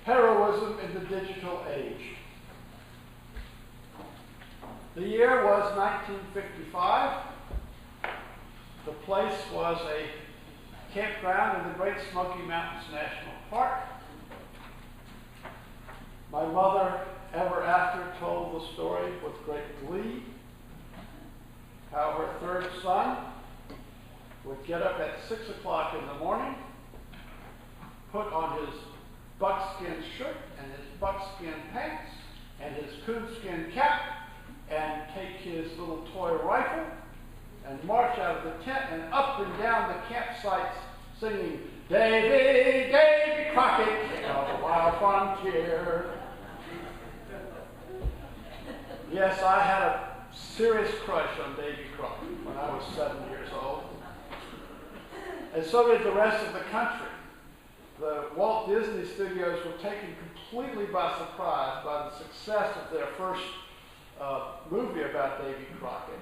Heroism in the Digital Age. The year was 1955. The place was a campground in the Great Smoky Mountains National Park. My mother, ever after, told the story with great glee, how her third son would get up at 6 o'clock in the morning, put on his buckskin shirt and his buckskin pants and his coonskin cap and take his little toy rifle and march out of the tent and up and down the campsites singing, "Davy, Davy Crockett, king of the wild frontier." Yes, I had a serious crush on Davy Crockett when I was 7 years old. And so did the rest of the country. The Walt Disney Studios were taken completely by surprise by the success of their first movie about Davy Crockett.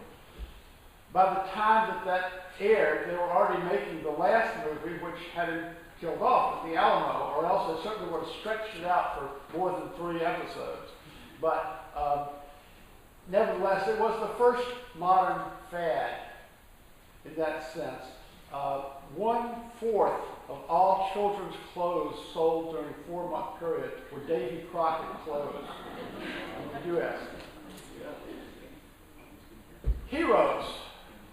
By the time that aired, they were already making the last movie, which had him killed off at the Alamo, or else they certainly would have stretched it out for more than 3 episodes. But nevertheless, it was the first modern fad in that sense. 1/4 of all children's clothes sold during a 4-month period were Davy Crockett clothes in the U.S. Heroes,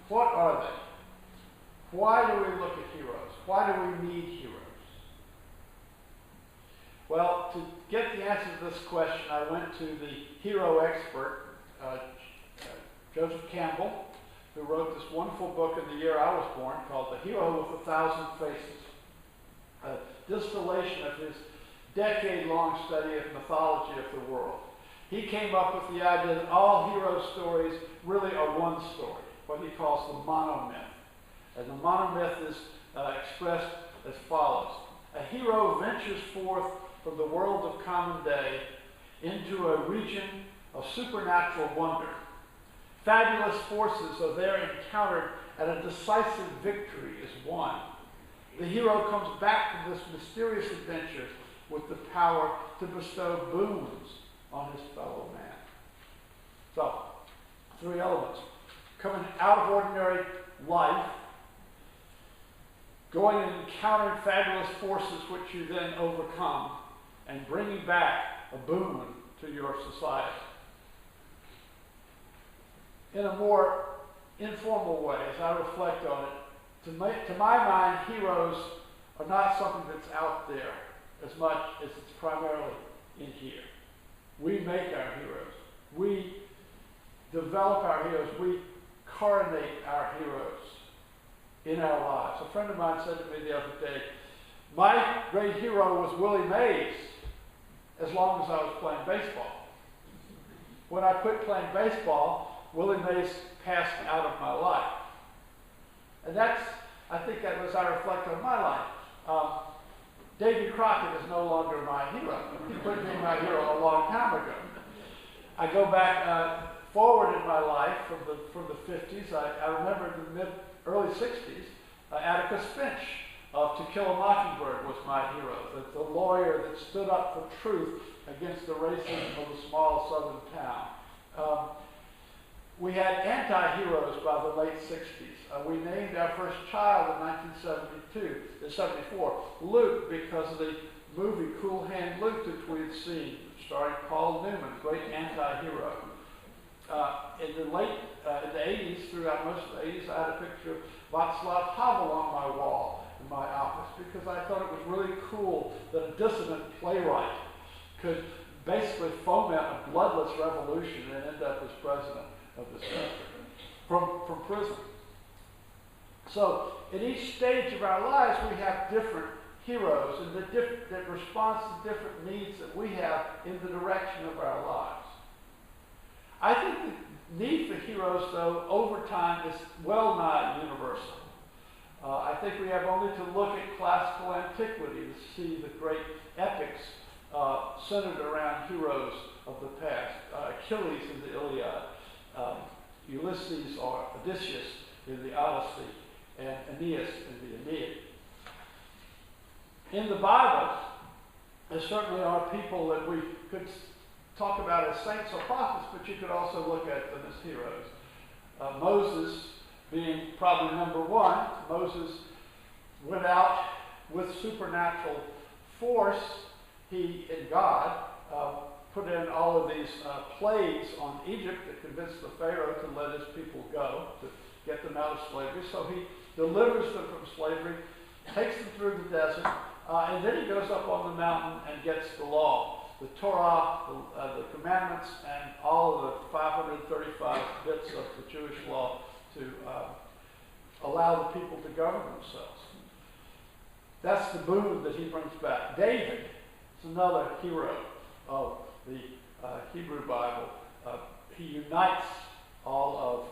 what are they? Why do we look at heroes? Why do we need heroes? Well, to get the answer to this question, I went to the hero expert, Joseph Campbell, who wrote this wonderful book in the year I was born called The Hero with 1,000 Faces, a distillation of his decade-long study of mythology of the world. He came up with the idea that all hero stories really are one story, what he calls the monomyth. And the monomyth is expressed as follows. A hero ventures forth from the world of common day into a region of supernatural wonder. Fabulous forces are there encountered, and a decisive victory is won. The hero comes back from this mysterious adventure with the power to bestow boons on his fellow man. So, 3 elements. Coming out of ordinary life, going and encountering fabulous forces which you then overcome, and bringing back a boon to your society. In a more informal way, as I reflect on it, to my mind, heroes are not something that's out there as much as it's primarily in here. We make our heroes. We develop our heroes. We coronate our heroes in our lives. A friend of mine said to me the other day, my great hero was Willie Mays as long as I was playing baseball. When I quit playing baseball, Willie Mays passed out of my life. And I think that was I reflect on my life. Davy Crockett is no longer my hero. He quit being my hero a long time ago. I go back forward in my life from the 50s. I remember in the early 60s, Atticus Finch of To Kill a Mockingbird was my hero. The lawyer that stood up for truth against the racism of a small southern town. We had anti-heroes by the late 60s. We named our first child in 1974, Luke, because of the movie Cool Hand Luke that we had seen, starring Paul Newman, great anti-hero. In the 80s, throughout most of the 80s, I had a picture of Václav Havel on my wall in my office because I thought it was really cool that a dissident playwright could basically foment a bloodless revolution and end up as president of this country from prison. So, in each stage of our lives, we have different heroes and that respond to different needs that we have in the direction of our lives. I think the need for heroes, though, over time is well nigh universal. I think we have only to look at classical antiquity to see the great epics centered around heroes of the past. Achilles in the Iliad, Ulysses or Odysseus in the Odyssey, and Aeneas in the Aeneid. In the Bible, There certainly are people that we could talk about as saints or prophets, but you could also look at them as heroes. Moses being probably number one. Moses went out with supernatural force. He and God put in all of these plagues on Egypt that convinced the Pharaoh to let his people go, to get them out of slavery. So he delivers them from slavery, takes them through the desert, and then he goes up on the mountain and gets the law, the Torah, the commandments, and all of the 535 bits of the Jewish law to allow the people to govern themselves. That's the boon that he brings back. David is another hero of the Hebrew Bible. He unites all of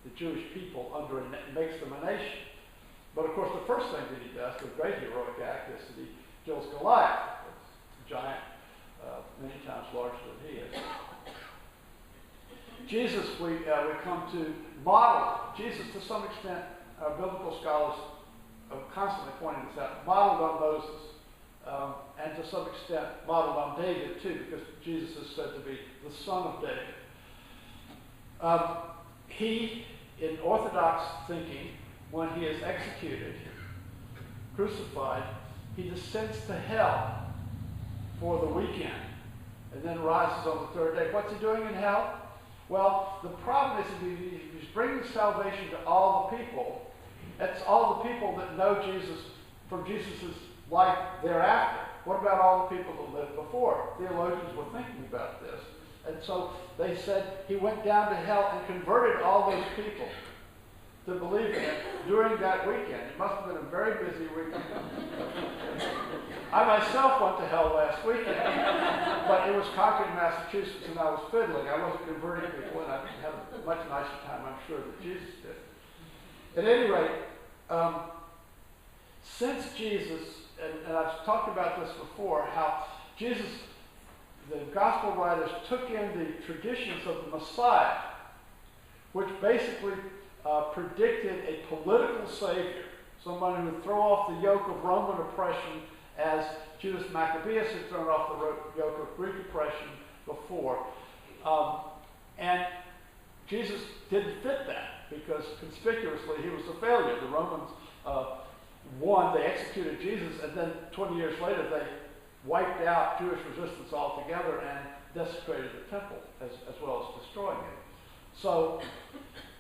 the Jewish people under makes them a nation. But of course, the first thing that he does, the great heroic act, is that he kills Goliath, a giant many times larger than he is. Jesus, we come to model. Jesus, to some extent, biblical scholars are constantly pointing this out, modeled on Moses, and to some extent modeled on David too, because Jesus is said to be the son of David. He, in Orthodox thinking, when he is executed, crucified, he descends to hell for the weekend and then rises on the third day. What's he doing in hell? Well, the problem is that he's bringing salvation to all the people. That's all the people that know Jesus from Jesus' life thereafter. What about all the people that lived before? Theologians were thinking about this. And so they said he went down to hell and converted all those people to believe in him during that weekend. It must have been a very busy weekend. I myself went to hell last weekend, but it was Concord, Massachusetts, and I was fiddling. I wasn't converting people, and I had a much nicer time, I'm sure, than Jesus did. At any rate, since Jesus, and I've talked about this before, how Jesus, the gospel writers took in the traditions of the Messiah, which basically predicted a political savior, someone who would throw off the yoke of Roman oppression as Judas Maccabeus had thrown off the yoke of Greek oppression before. And Jesus didn't fit that because conspicuously he was a failure. The Romans won, they executed Jesus, and then 20 years later they wiped out Jewish resistance altogether and desecrated the temple as well as destroying it. So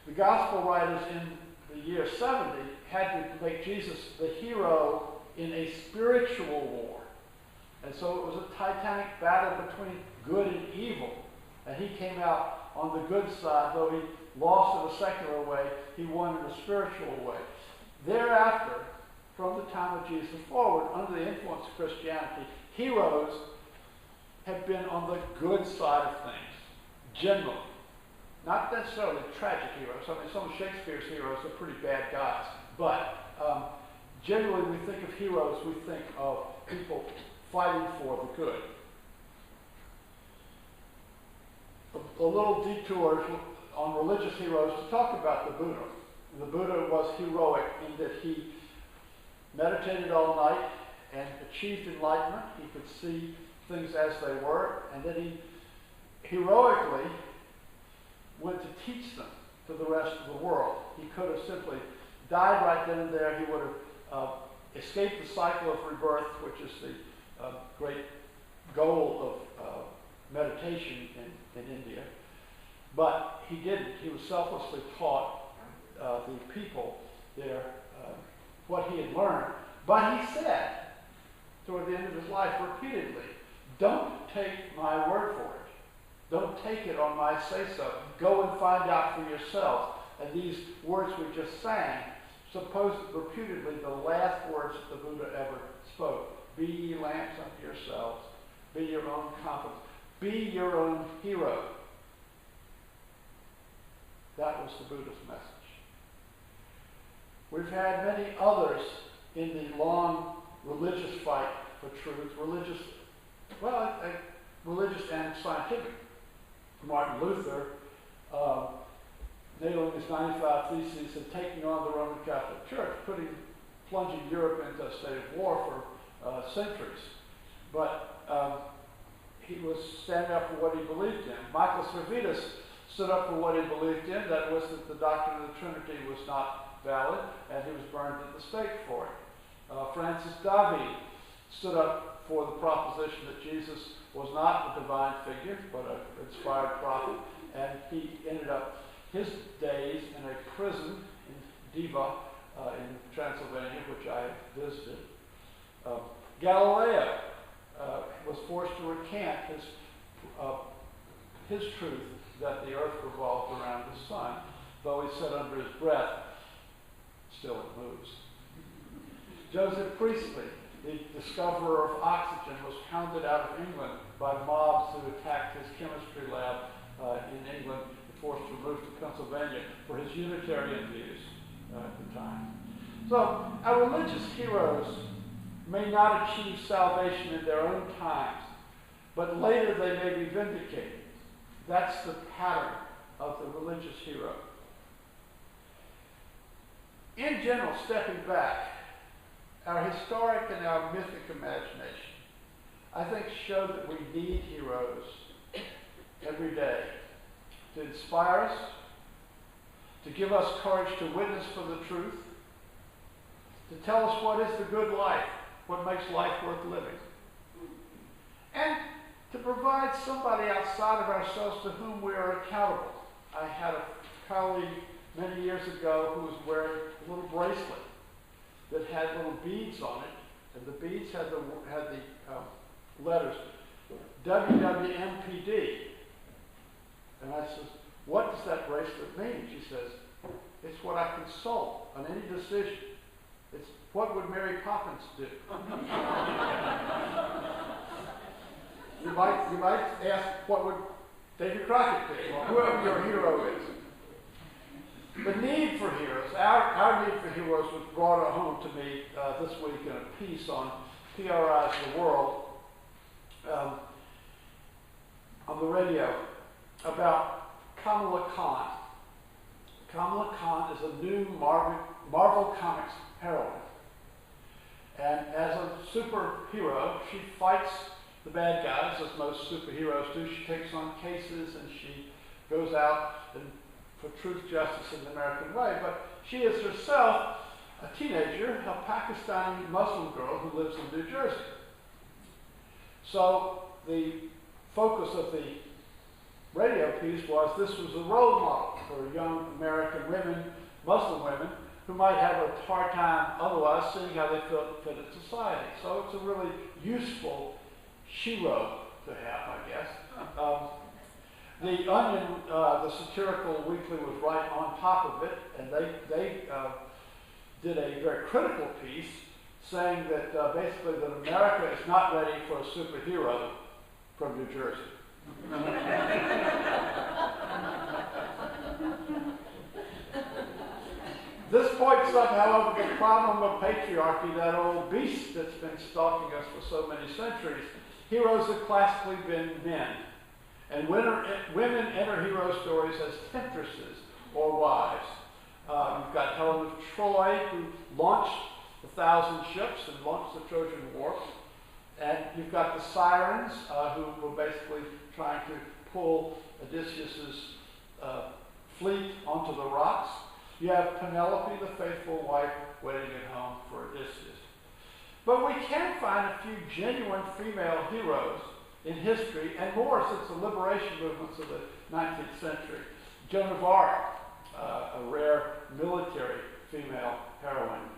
the gospel writers in the year 70 had to make Jesus the hero in a spiritual war. And so it was a titanic battle between good and evil. And he came out on the good side, though he lost in a secular way, he won in a spiritual way. Thereafter, from the time of Jesus forward, under the influence of Christianity, heroes have been on the good side of things, generally. Not necessarily tragic heroes. I mean, some of Shakespeare's heroes are pretty bad guys. But generally, when we think of heroes, we think of people fighting for the good. A little detour on religious heroes to talk about the Buddha. The Buddha was heroic in that he meditated all night and achieved enlightenment. He could see things as they were, and then he heroically went to teach them to the rest of the world. He could have simply died right then and there. He would have escaped the cycle of rebirth, which is the great goal of meditation in India. But he didn't. He was selflessly taught the people there what he had learned. But he said, toward the end of his life, repeatedly, don't take my word for it. Don't take it on my say-so. Go and find out for yourself. And these words we just sang, supposed reputedly the last words that the Buddha ever spoke. Be ye lamps unto yourselves. Be your own compass. Be your own hero. That was the Buddha's message. We've had many others in the long religious fight for truth, religious and scientific. Martin Luther, nailing his 95 Theses and taking on the Roman Catholic Church, plunging Europe into a state of war for centuries. but he was standing up for what he believed in. Michael Servetus stood up for what he believed in, that was that the doctrine of the Trinity was not valid, and he was burned at the stake for it. Francis David stood up for the proposition that Jesus was not a divine figure, but an inspired prophet, and he ended up his days in a prison in Diva in Transylvania, which I visited. Galileo was forced to recant his truth that the earth revolved around the sun, though he said under his breath, still it moves. Joseph Priestley, the discoverer of oxygen, was hounded out of England by mobs who attacked his chemistry lab in England and forced to move to Pennsylvania for his Unitarian views at the time. So our religious heroes may not achieve salvation in their own times, but later they may be vindicated. That's the pattern of the religious hero. In general, stepping back, our historic and our mythic imagination, I think, show that we need heroes every day to inspire us, to give us courage to witness for the truth, to tell us what is the good life, what makes life worth living, and to provide somebody outside of ourselves to whom we are accountable. I had a colleague many years ago who was wearing a little bracelet that had little beads on it, and the beads had the letters WWMPD. And I said, "What does that bracelet mean?" She says, "It's what I consult on any decision. It's what would Mary Poppins do?" You might ask, what would David Crockett do, or whoever your hero is. The need for heroes, our need for heroes was brought home to me this week in a piece on PRI's The World on the radio about Kamala Khan. Kamala Khan is a new Marvel Comics heroine. And as a superhero, she fights the bad guys, as most superheroes do. She takes on cases and she goes out for truth, justice, in the American way. But she is herself a teenager, a Pakistani Muslim girl who lives in New Jersey. So the focus of the radio piece was this was a role model for young American women, Muslim women, who might have a hard time otherwise seeing how they fit in society. So it's a really useful hero to have, I guess. The Onion, the satirical weekly, was right on top of it, and they did a very critical piece saying that basically that America is not ready for a superhero from New Jersey. This points up, however, the problem of patriarchy, that old beast that's been stalking us for so many centuries. Heroes have classically been men. And women enter hero stories as temptresses or wives. You've got Helen of Troy, who launched 1,000 ships and launched the Trojan War. And you've got the Sirens, who were basically trying to pull Odysseus's fleet onto the rocks. You have Penelope, the faithful wife, waiting at home for Odysseus. But we can find a few genuine female heroes in history, and more since the liberation movements of the 19th century. Joan of Arc, a rare military female heroine.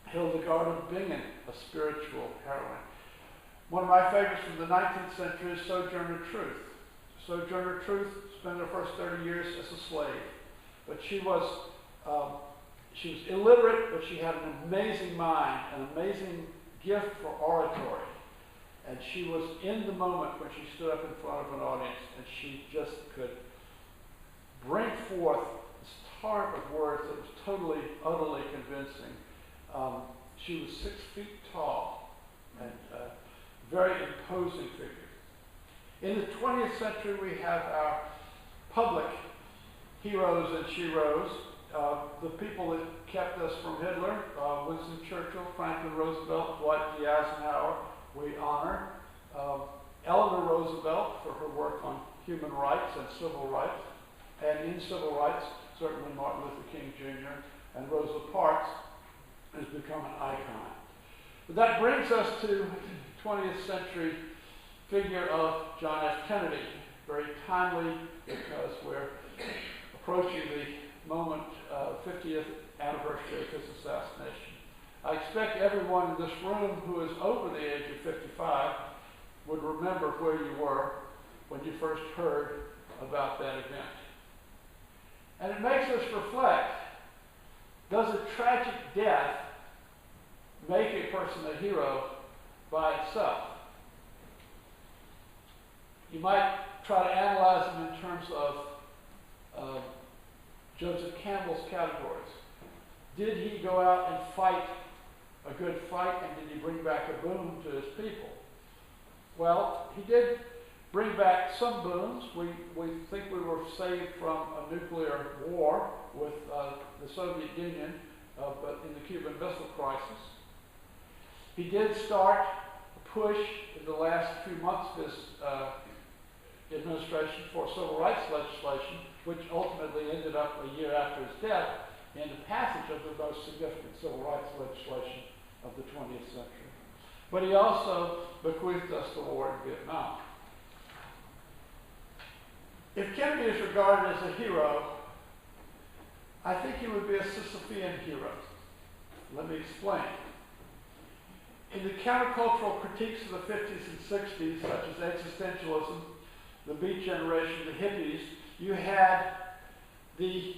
Hildegard of Bingen, a spiritual heroine. One of my favorites from the 19th century is Sojourner Truth. Sojourner Truth spent her first 30 years as a slave, but she was illiterate, but she had an amazing mind, an amazing gift for oratory. And she was in the moment when she stood up in front of an audience, and she just could bring forth this torrent of words that was totally, utterly convincing. She was 6 feet tall and a very imposing figure. In the 20th century, we have our public heroes and sheroes, the people that kept us from Hitler, Winston Churchill, Franklin Roosevelt, Dwight D. Eisenhower, We honor Eleanor Roosevelt for her work on human rights and civil rights. And in civil rights, certainly Martin Luther King Jr. and Rosa Parks has become an icon. But that brings us to the 20th century figure of John F. Kennedy. Very timely because we're approaching the moment, 50th anniversary of his assassination. I expect everyone in this room who is over the age of 55 would remember where you were when you first heard about that event. And it makes us reflect, does a tragic death make a person a hero by itself? You might try to analyze them in terms of Joseph Campbell's categories. Did he go out and fight a good fight, and did he bring back a boon to his people? Well, he did bring back some boons. We think we were saved from a nuclear war with the Soviet Union, but in the Cuban Missile Crisis. He did start a push in the last few months of his administration for civil rights legislation, which ultimately ended up a year after his death in the passage of the most significant civil rights legislation of the 20th century. But he also bequeathed us the war in Vietnam. If Kennedy is regarded as a hero, I think he would be a Sisyphean hero. Let me explain. In the countercultural critiques of the 50s and 60s, such as existentialism, the Beat Generation, the hippies, you had the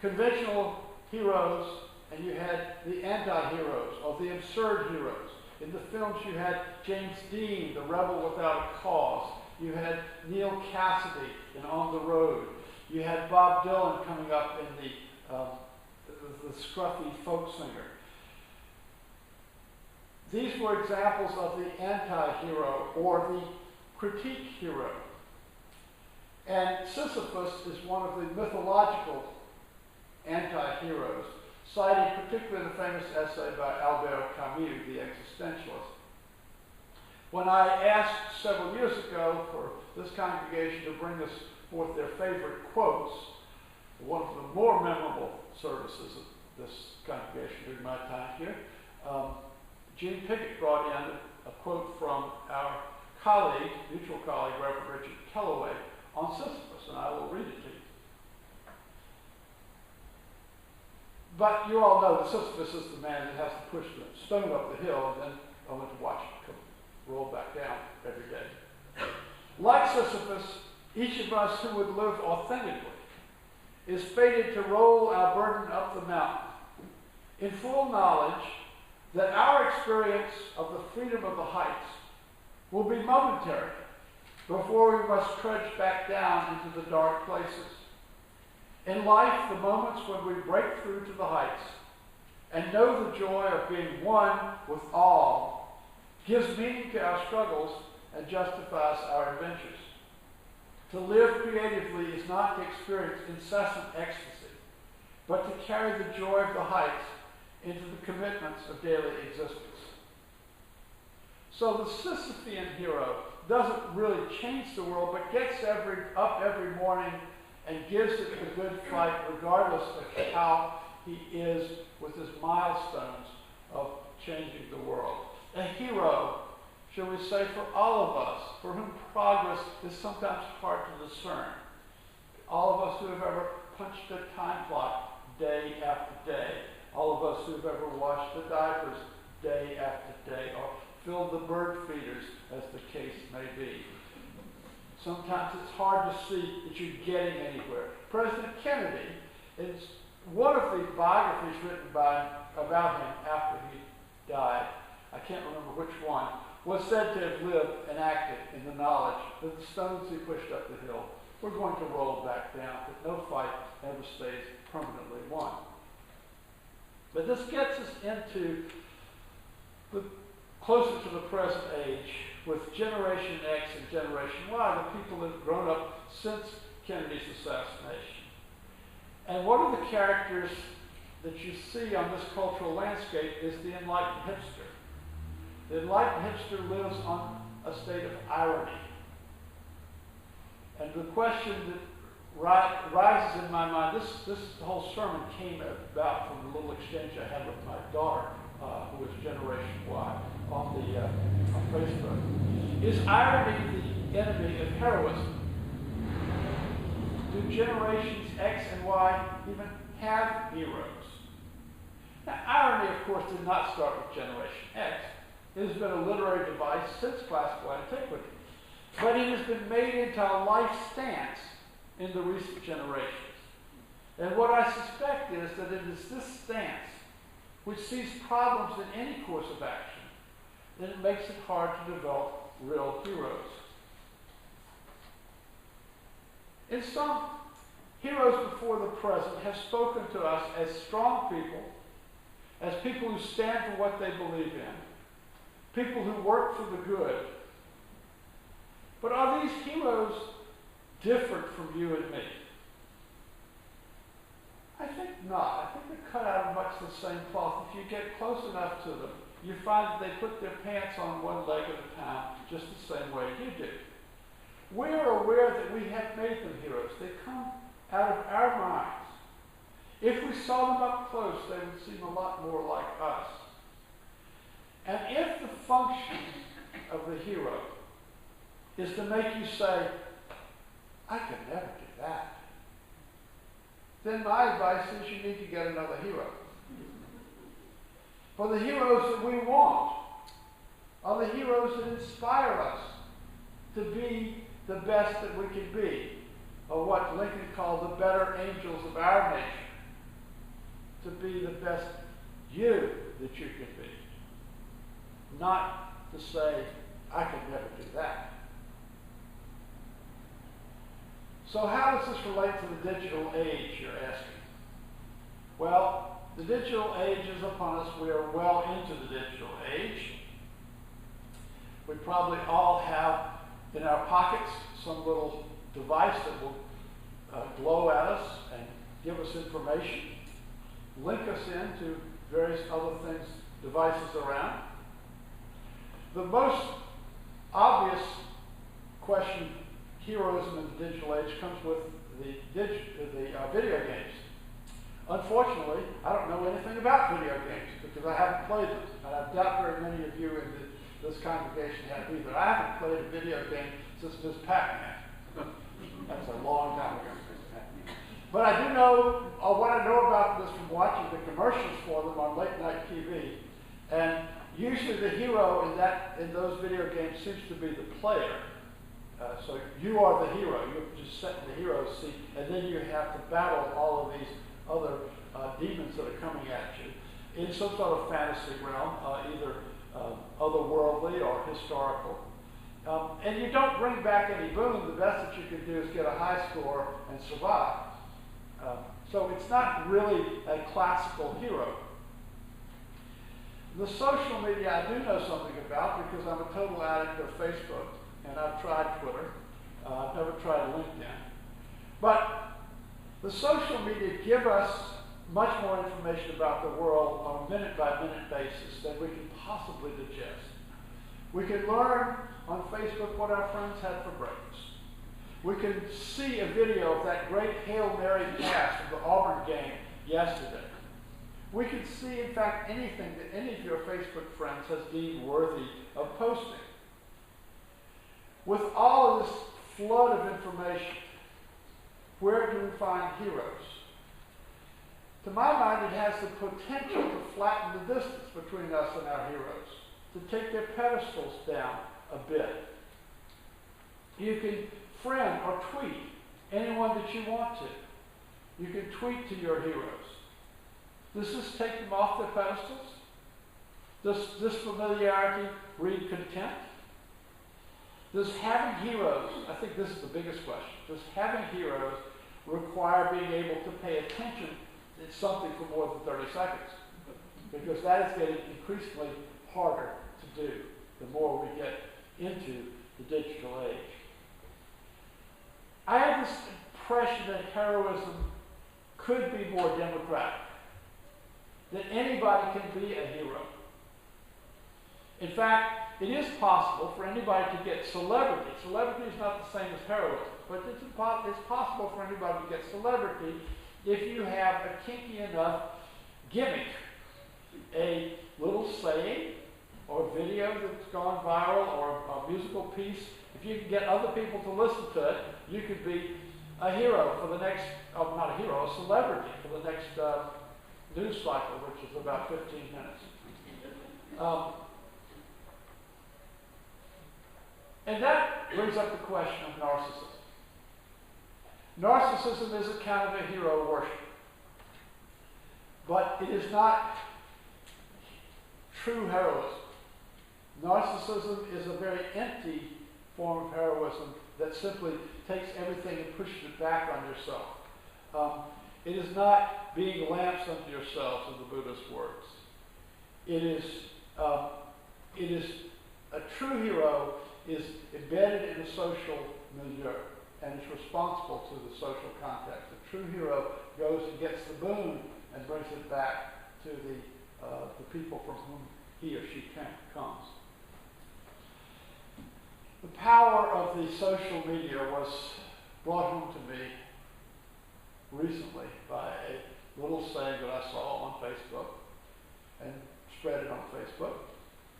conventional heroes and you had the anti-heroes, or the absurd heroes. In the films you had James Dean, the rebel without a cause. You had Neil Cassidy in On the Road. You had Bob Dylan coming up in the scruffy folk singer. These were examples of the anti-hero or the critique hero. And Sisyphus is one of the mythological anti-heroes, citing particularly the famous essay by Albert Camus, The Existentialist. When I asked several years ago for this congregation to bring us forth their favorite quotes, one of the more memorable services of this congregation during my time here, Gene Pickett brought in a quote from our colleague, mutual colleague, Reverend Richard Kellaway, on Sisyphus, and I will read it to you. But you all know that Sisyphus is the man that has to push the stone up the hill and then only to watch it come roll back down every day. Like Sisyphus, each of us who would live authentically is fated to roll our burden up the mountain in full knowledge that our experience of the freedom of the heights will be momentary before we must trudge back down into the dark places. In life, the moments when we break through to the heights and know the joy of being one with all gives meaning to our struggles and justifies our adventures. To live creatively is not to experience incessant ecstasy, but to carry the joy of the heights into the commitments of daily existence. So the Sisyphean hero doesn't really change the world, but gets up every morning and gives it a good fight, regardless of how he is with his milestones of changing the world. A hero, shall we say, for all of us, for whom progress is sometimes hard to discern. All of us who have ever punched a time clock day after day. All of us who have ever washed the diapers day after day, or filled the bird feeders, as the case may be. Sometimes it's hard to see that you're getting anywhere. President Kennedy, is one of the biographies written about him after he died, I can't remember which one, was said to have lived and acted in the knowledge that the stones he pushed up the hill were going to roll back down, that no fight ever stays permanently won. But this gets us into closer to the present age with Generation X and Generation Y, the people that have grown up since Kennedy's assassination. And one of the characters that you see on this cultural landscape is the enlightened hipster, The enlightened hipster lives on a state of irony. And the question that rises in my mind, this whole sermon came about from the little exchange I had with my daughter, who is Generation Y, on Facebook. Is irony the enemy of heroism? Do generations X and Y even have heroes? Now, irony, of course, did not start with Generation X. It has been a literary device since classical antiquity. But it has been made into a life stance in the recent generations. And what I suspect is that it is this stance which sees problems in any course of action, that it makes it hard to develop real heroes. In sum, heroes before the present have spoken to us as strong people, as people who stand for what they believe in, people who work for the good. But are these heroes different from you and me? I think not. I think they're cut out of much the same cloth. If you get close enough to them, you find that they put their pants on one leg at a time, just the same way you do. We're aware that we have made them heroes. They come out of our minds. If we saw them up close, they would seem a lot more like us. And if the function of the hero is to make you say, I could never do that, then my advice is you need to get another hero. For the heroes that we want are the heroes that inspire us to be the best that we can be, or what Lincoln called the better angels of our nature, to be the best you that you can be. Not to say, I could never do that. So how does this relate to the digital age, you're asking? Well, the digital age is upon us. We are well into the digital age. We probably all have in our pockets some little device that will glow at us and give us information, link us into various other things, devices around. The most obvious question, heroism in the digital age, comes with the video games. Unfortunately, I don't know anything about video games because I haven't played them, and I doubt very many of you in this congregation have either. I haven't played a video game since Ms. Pac-Man. That's a long time ago. But I do know, what I know about this from watching the commercials for them on late night TV, and usually the hero in those video games seems to be the player. So you are the hero. You're just set in the hero seat, and then you have to battle all of these other demons that are coming at you in some sort of fantasy realm, either otherworldly or historical. And you don't bring back any boon. The best that you can do is get a high score and survive. So it's not really a classical hero. The social media I do know something about because I'm a total addict of Facebook, and I've tried Twitter. I've never tried LinkedIn. But the social media give us much more information about the world on a minute-by-minute basis than we can possibly digest. We can learn on Facebook what our friends had for breakfast. We can see a video of that great Hail Mary pass from the Auburn game yesterday. We can see, in fact, anything that any of your Facebook friends has deemed worthy of posting. With all of this flood of information, where do we find heroes? To my mind, it has the potential to flatten the distance between us and our heroes, to take their pedestals down a bit. You can friend or tweet anyone that you want to. You can tweet to your heroes. Does this take them off their pedestals? Does this familiarity breed contempt? Does having heroes, I think this is the biggest question, does having heroes require being able to pay attention to something for more than 30 seconds? Because that is getting increasingly harder to do the more we get into the digital age. I have this impression that heroism could be more democratic, that anybody can be a hero. In fact, it is possible for anybody to get celebrity. Celebrity is not the same as heroism, but it's possible for anybody to get celebrity if you have a kinky enough gimmick, a little saying or video that's gone viral or a musical piece. If you can get other people to listen to it, you could be a hero for the next, not a hero, a celebrity for the next news cycle, which is about 15 minutes. And that brings up the question of narcissism. Narcissism is a kind of a hero worship. But it is not true heroism. Narcissism is a very empty form of heroism that simply takes everything and pushes it back on yourself. It is not being lamps unto yourselves, in the Buddha's words. It is a true hero is embedded in a social milieu and is responsible to the social context. A true hero goes and gets the boon and brings it back to the people from whom he or she comes. The power of the social media was brought home to me recently by a little saying that I saw on Facebook and spread it on Facebook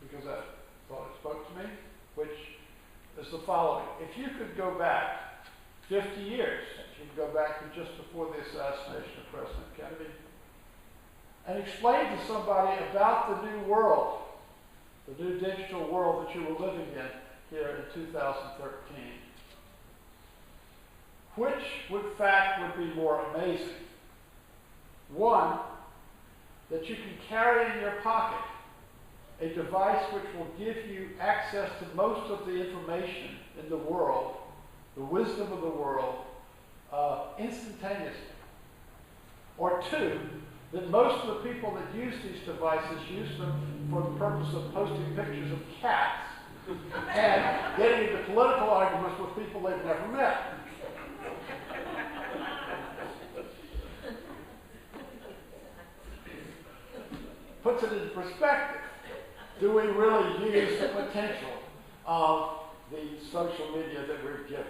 because I thought it spoke to me, which is the following. If you could go back 50 years, if you could go back to just before the assassination of President Kennedy, and explain to somebody about the new world, the new digital world that you were living in here in 2013, which fact would be more amazing? One, that you can carry in your pocket a device which will give you access to most of the information in the world, the wisdom of the world, instantaneously. Or two, that most of the people that use these devices use them for the purpose of posting pictures of cats and getting into political arguments with people they've never met. Puts it into perspective. Do we really use the potential of the social media that we're given?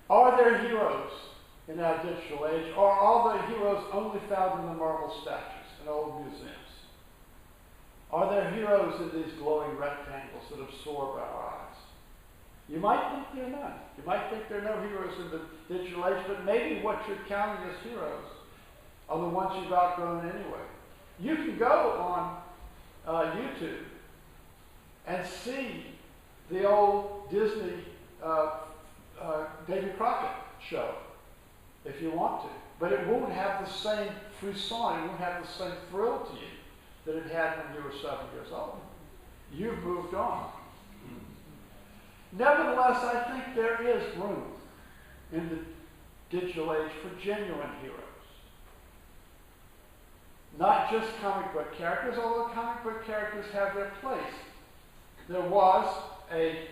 Are there heroes in our digital age, or are the heroes only found in the marble statues in old museums? Are there heroes in these glowing rectangles that absorb our eyes? You might think there are none. You might think there are no heroes in the digital age, but maybe what you're counting as heroes are the ones you've outgrown anyway. You can go on YouTube and see the old Disney Davy Crockett show if you want to, but it won't have the same frisson, it won't have the same thrill to you that it had when you were 7 years old. You've moved on. Nevertheless, I think there is room in the digital age for genuine heroes. Not just comic book characters, although comic book characters have their place. There was a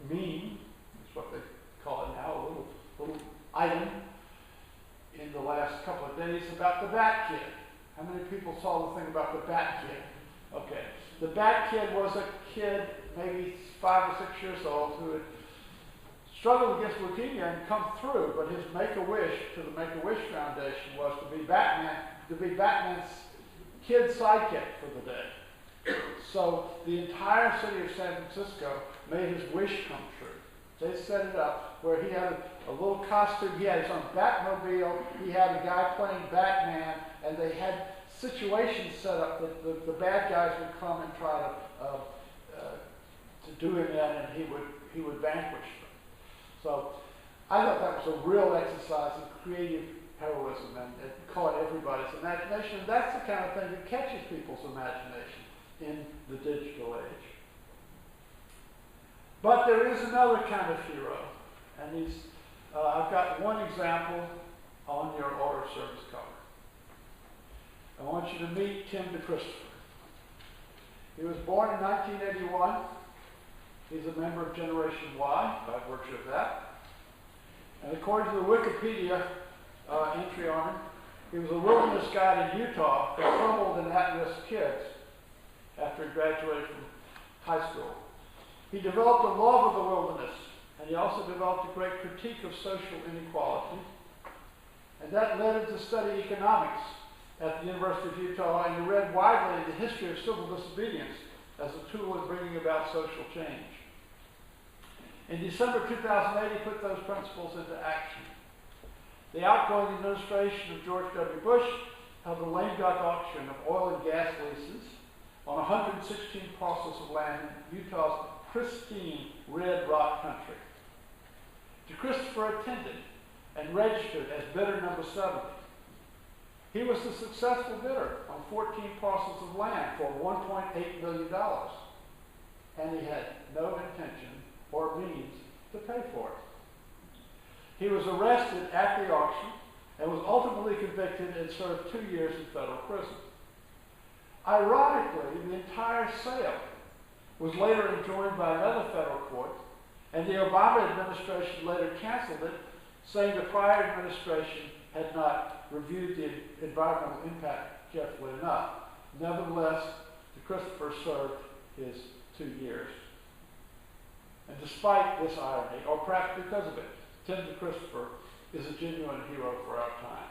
meme, that's what they call it now, a little item in the last couple of days about the Bat Kid. How many people saw the thing about the Bat Kid? Okay. The Bat Kid was a kid, maybe 5 or 6 years old, who had struggled against leukemia and come through, but his Make-A-Wish to the Make-A-Wish Foundation was to be Batman's kid sidekick for the day. So the entire city of San Francisco made his wish come true. They set it up where he had a little costume, he had his own Batmobile, he had a guy playing Batman, and they had situations set up that the bad guys would come and try to do him in, and he would vanquish them. So I thought that was a real exercise in creative heroism and it caught everybody's imagination. And that's the kind of thing that catches people's imagination in the digital age. But there is another kind of hero, and I've got one example on your order of service cover. I want you to meet Tim DeChristopher. He was born in 1981. He's a member of Generation Y by virtue of that. And according to the Wikipedia entry on him, he was a wilderness guide in Utah for troubled and at-risk kids after he graduated from high school. He developed a love of the wilderness, and he also developed a great critique of social inequality. And that led him to study economics at the University of Utah, and he read widely the history of civil disobedience as a tool in bringing about social change. In December 2008, he put those principles into action. The outgoing administration of George W. Bush held a lame duck auction of oil and gas leases on 116 parcels of land in Utah's pristine red rock country. DeChristopher attended and registered as bidder number 70. He was the successful bidder on 14 parcels of land for $1.8 million, and he had no intention or means to pay for it. He was arrested at the auction and was ultimately convicted and served 2 years in federal prison. Ironically, the entire sale was later enjoined by another federal court, and the Obama administration later canceled it, saying the prior administration had not reviewed the environmental impact carefully enough. Nevertheless, DeChristopher served his 2 years. And despite this irony, or perhaps because of it, Tim DeChristopher is a genuine hero for our time.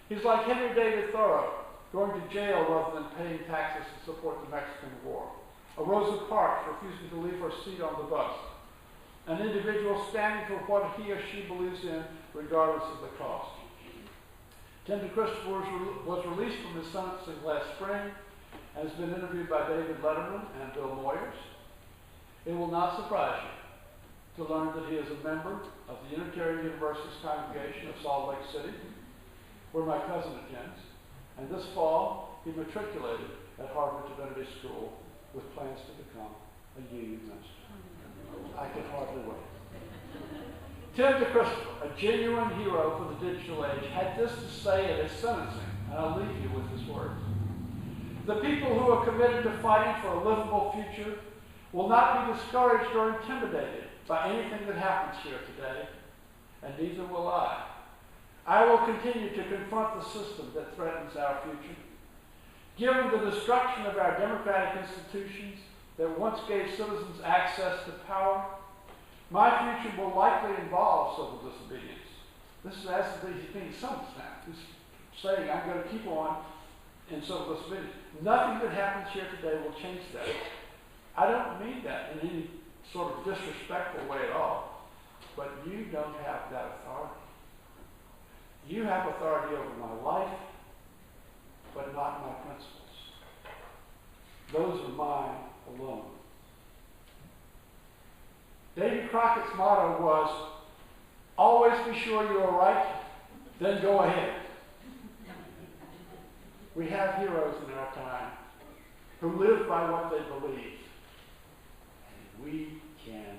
He's like Henry David Thoreau, going to jail rather than paying taxes to support the Mexican War. A Rosa Parks refusing to leave her seat on the bus. An individual standing for what he or she believes in, regardless of the cost. Tim DeChristopher was released from his sentencing last spring and has been interviewed by David Letterman and Bill Moyers. It will not surprise you to learn that he is a member of the Unitarian Universalist congregation of Salt Lake City, where my cousin attends, and this fall he matriculated at Harvard Divinity School with plans to become a UU minister. I can hardly wait. Tim DeChristopher, a genuine hero for the digital age, had this to say at his sentencing, and I'll leave you with his words. The people who are committed to fighting for a livable future will not be discouraged or intimidated by anything that happens here today, and neither will I. I will continue to confront the system that threatens our future. Given the destruction of our democratic institutions that once gave citizens access to power, my future will likely involve civil disobedience. This is as he's being sentenced now. He's saying, I'm going to keep on in civil disobedience. Nothing that happens here today will change that. I don't mean that in any sort of disrespectful way at all, but you don't have that authority. You have authority over my life, but not my principles. Those are mine alone. Davy Crockett's motto was, always be sure you are right, then go ahead. We have heroes in our time who live by what they believe. And we can